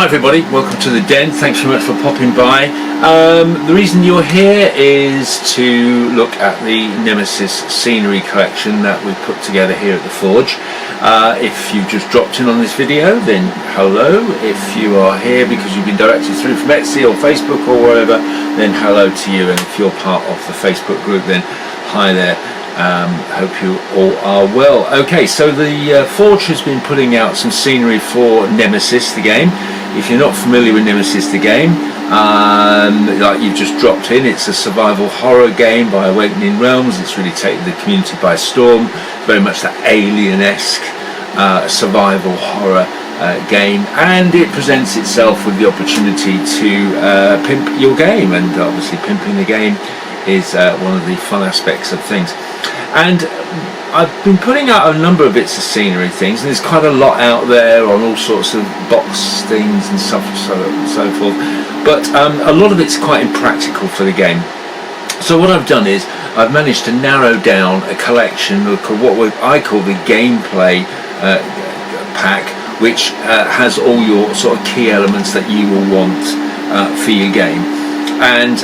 Hi everybody, welcome to the Den. Thanks very much for popping by. The reason you're here is to look at the Nemesis scenery collection that we've put together here at the Forge. If you've just dropped in on this video, then hello. If you are here because you've been directed through from Etsy or Facebook or wherever, then hello to you. And if you're part of the Facebook group, then hi there. Hope you all are well. Okay, so the Forge has been putting out some scenery for Nemesis, the game. If you're not familiar with Nemesis, the game, like you've just dropped in, it's a survival horror game by Awakening Realms. It's really taken the community by storm. Very much that alien-esque survival horror game, and it presents itself with the opportunity to pimp your game, and obviously pimping the game is one of the fun aspects of things. And I've been putting out a number of bits of scenery things, and there's quite a lot out there on all sorts of box things and stuff, so forth, but a lot of it's quite impractical for the game. So what I've done is I've managed to narrow down a collection of what I call the gameplay pack, which has all your sort of key elements that you will want for your game. And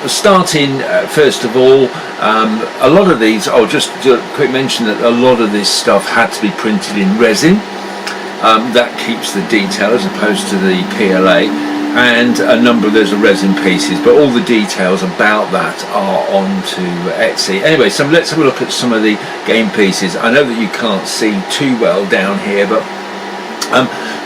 starting first of all, a lot of these, I'll just do a quick mention that a lot of this stuff had to be printed in resin. That keeps the detail as opposed to the PLA, and a number of those are resin pieces, but all the details about that are onto Etsy. Anyway, so let's have a look at some of the game pieces. I know that you can't see too well down here, but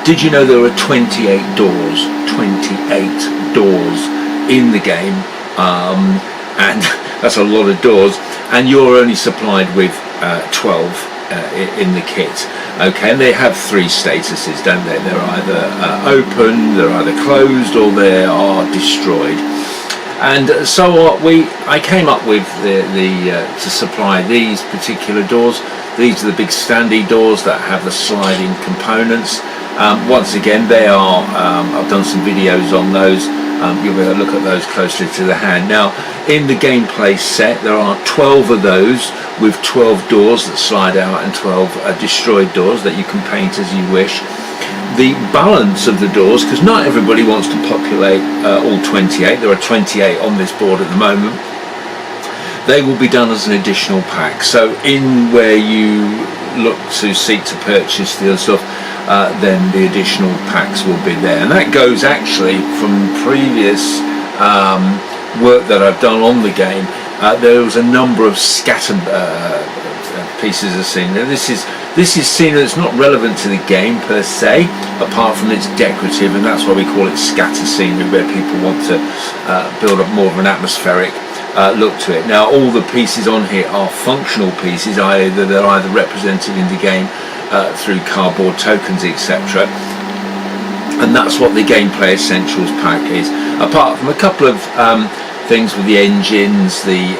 did you know there are 28 doors? 28 doors in the game, and that's a lot of doors, and you're only supplied with 12 in the kit. Okay, and they have three statuses, don't they? They're either open, they're either closed, or they are destroyed. And so I came up with to supply these particular doors. These are the big standy doors that have the sliding components. Once again, they are, I've done some videos on those. You'll be able to look at those closely to the hand. Now, in the gameplay set, there are 12 of those with 12 doors that slide out and 12 destroyed doors that you can paint as you wish. The balance of the doors, because not everybody wants to populate all 28, there are 28 on this board at the moment, they will be done as an additional pack. So in where you look to seek to purchase the other stuff, then the additional packs will be there, and that goes actually from previous work that I've done on the game. There was a number of scatter pieces of scenery. This is scenery that's not relevant to the game per se, apart from it's decorative, and that's why we call it scatter scenery, where people want to build up more of an atmospheric look to it. Now, all the pieces on here are functional pieces, they're either represented in the game through cardboard tokens, etc., and that's what the gameplay essentials pack is, apart from a couple of things with the engines, the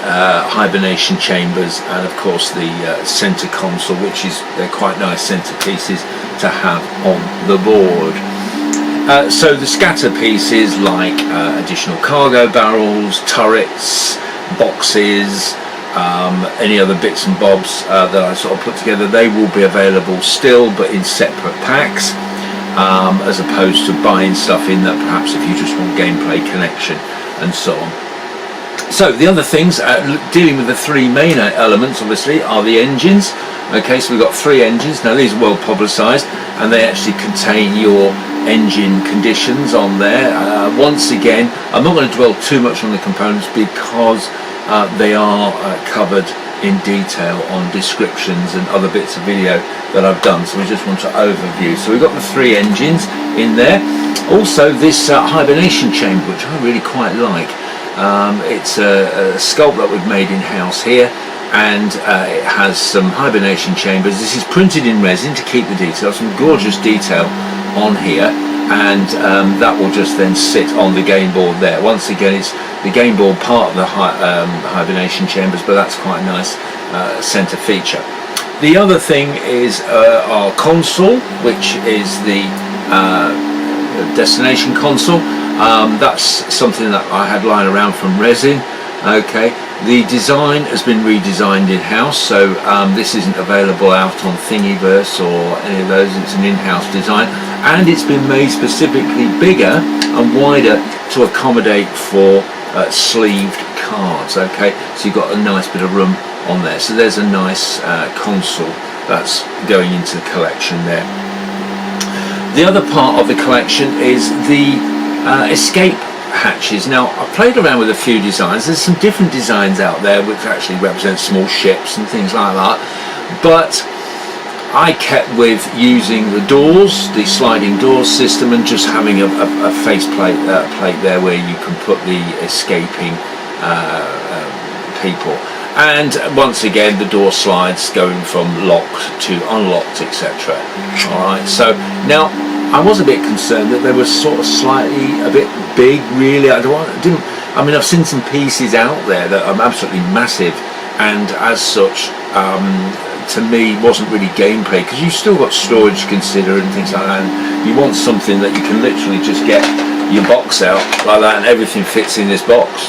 hibernation chambers, and of course the center console, which they're quite nice centerpieces to have on the board. So the scatter pieces like additional cargo barrels, turrets, boxes, any other bits and bobs that I sort of put together, they will be available still, but in separate packs, as opposed to buying stuff in that perhaps if you just want gameplay connection and so on. So the other things, dealing with the three main elements obviously, are the engines. Okay, so we've got three engines. Now these are well publicised, and they actually contain your engine conditions on there. Once again, I'm not going to dwell too much on the components because they are covered in detail on descriptions and other bits of video that I've done, so we just want to overview. So we've got the three engines in there. Also this hibernation chamber, which I really quite like. It's a sculpt that we've made in-house here, and it has some hibernation chambers. This is printed in resin to keep the detail, some gorgeous detail on here, and that will just then sit on the game board there. Once again, it's the game board part of the hibernation chambers, but that's quite a nice center feature. The other thing is our console, which is the destination console. That's something that I had lying around from resin. Okay, the design has been redesigned in-house, so this isn't available out on Thingiverse or any of those. It's an in-house design, and it's been made specifically bigger and wider to accommodate for sleeved cards. Okay, so you've got a nice bit of room on there. So there's a nice console that's going into the collection there. The other part of the collection is the escape hatches. Now, I've played around with a few designs. There's some different designs out there which actually represent small ships and things like that, but I kept with using the doors, the sliding doors system, and just having a face plate there where you can put the escaping people. And once again, the door slides going from locked to unlocked, etc. Alright, so now I was a bit concerned that they were sort of slightly a bit big, really. I mean, I've seen some pieces out there that are absolutely massive, and as such, to me, wasn't really gameplay, because you've still got storage to consider and things like that, and you want something that you can literally just get your box out like that and everything fits in this box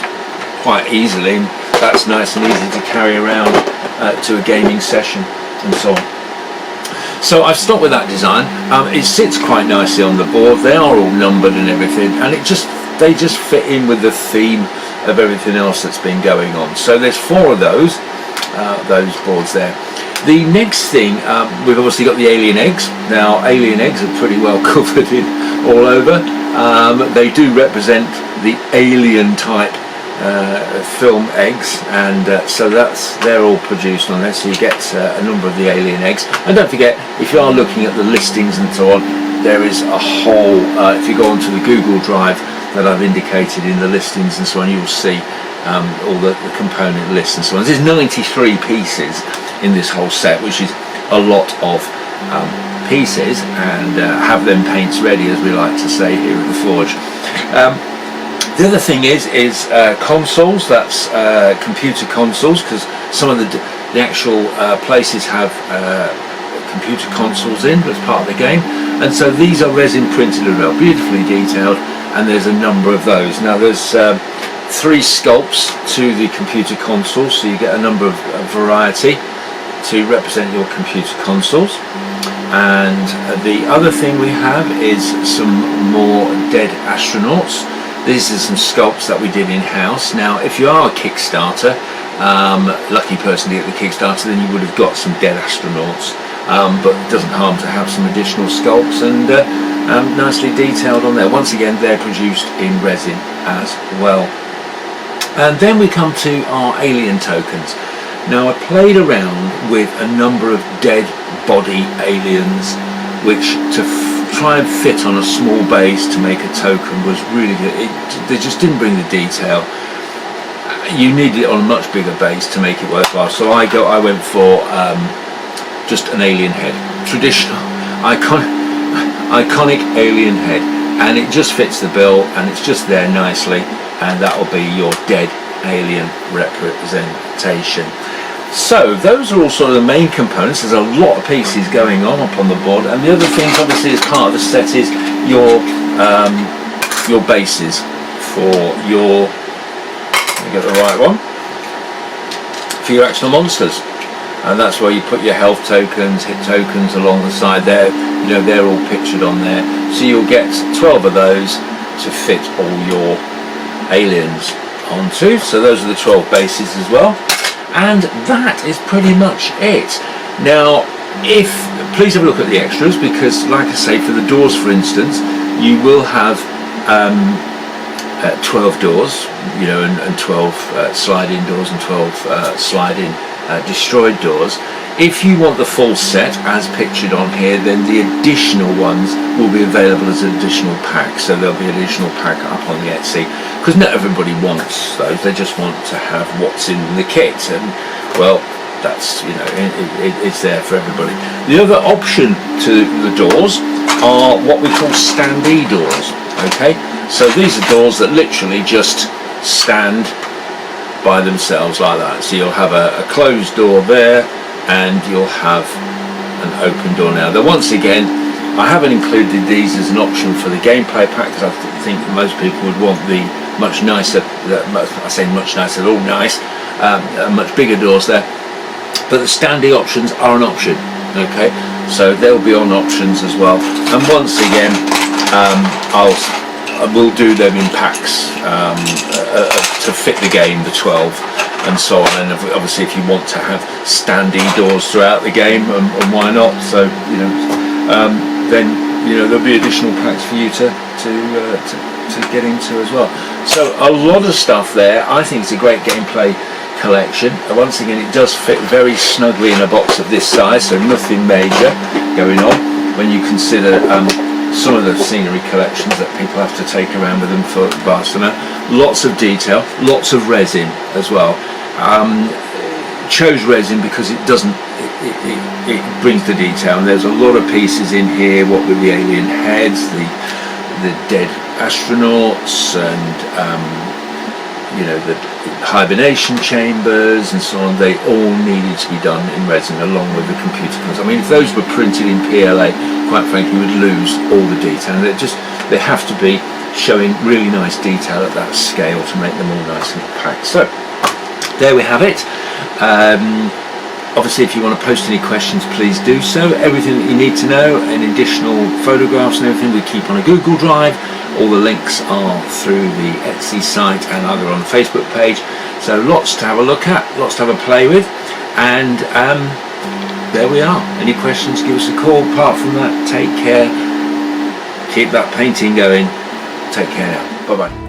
quite easily. That's nice and easy to carry around to a gaming session and so on. So I've stuck with that design. It sits quite nicely on the board. They are all numbered and everything, and they just fit in with the theme of everything else that's been going on. So there's 4 of those boards there. The next thing, we've obviously got the alien eggs. Now, alien eggs are pretty well covered in all over. They do represent the alien type film eggs, and so they're all produced on there, so you get a number of the alien eggs. And don't forget, if you are looking at the listings and so on, there is a whole, if you go onto the Google Drive that I've indicated in the listings and so on, you'll see all the component lists and so on. There's 93 pieces in this whole set, which is a lot of pieces, and have them paints ready, as we like to say here at the Forge. The other thing is consoles. That's computer consoles, because some of the actual places have computer consoles in as part of the game, and so these are resin printed as well, beautifully detailed, and there's a number of those. Now there's 3 sculpts to the computer console, so you get a number of variety to represent your computer consoles. And the other thing we have is some more dead astronauts. These are some sculpts that we did in-house. Now, if you are a Kickstarter, lucky person to get the Kickstarter, then you would have got some dead astronauts. But it doesn't harm to have some additional sculpts, and nicely detailed on there. Once again, they're produced in resin as well. And then we come to our alien tokens. Now, I played around with a number of dead body aliens, which to try and fit on a small base to make a token was really good. They just didn't bring the detail. You needed it on a much bigger base to make it worthwhile. So I went for just an alien head, traditional, iconic alien head, and it just fits the bill, and it's just there nicely, and that will be your dead alien representation. So those are all sort of the main components. There's a lot of pieces going on up on the board, and the other things obviously as part of the set is your bases for your, let me get the right one, for your actual monsters, and that's where you put your health tokens, hit tokens along the side there. You know, they're all pictured on there, so you'll get 12 of those to fit all your aliens onto. So those are the 12 bases as well. And that is pretty much it. Now, please have a look at the extras, because like I say, for the doors for instance, you will have 12 doors, you know, and 12 slide-in doors and 12 slide-in destroyed doors. If you want the full set as pictured on here, then the additional ones will be available as an additional pack. So there'll be an additional pack up on the Etsy, because not everybody wants those. They just want to have what's in the kit, and well, that's, you know, it's there for everybody. The other option to the doors are what we call standee doors. Okay, so these are doors that literally just stand by themselves like that. So you'll have a closed door there, and you'll have an open door. Now, once again, I haven't included these as an option for the gameplay pack, because I think most people would want the much nicer, I say much nicer, they're all nice, much bigger doors there. But the standee options are an option, okay? so they'll be on options as well. And once again, we'll do them in packs to fit the game, the 12 and so on. And obviously if you want to have standing doors throughout the game, and why not, so then there'll be additional packs for you to get into as well. So a lot of stuff there. I think it's a great gameplay collection. Once again, it does fit very snugly in a box of this size, so nothing major going on when you consider some of the scenery collections that people have to take around with them for Barcelona. Lots of detail, lots of resin as well. Chose resin because it brings the detail, and there's a lot of pieces in here, what with the alien heads, the dead astronauts, and the hibernation chambers and so on. They all needed to be done in resin along with the computer prints. I mean, if those were printed in PLA, quite frankly, you would lose all the detail. And they have to be showing really nice detail at that scale to make them all nicely packed. So there we have it. Obviously, if you want to post any questions, please do so. Everything that you need to know and additional photographs and everything we keep on a Google Drive. All the links are through the Etsy site and either on the Facebook page. So lots to have a look at, lots to have a play with. And there we are. Any questions, give us a call. Apart from that, take care. Keep that painting going. Take care now. Bye-bye.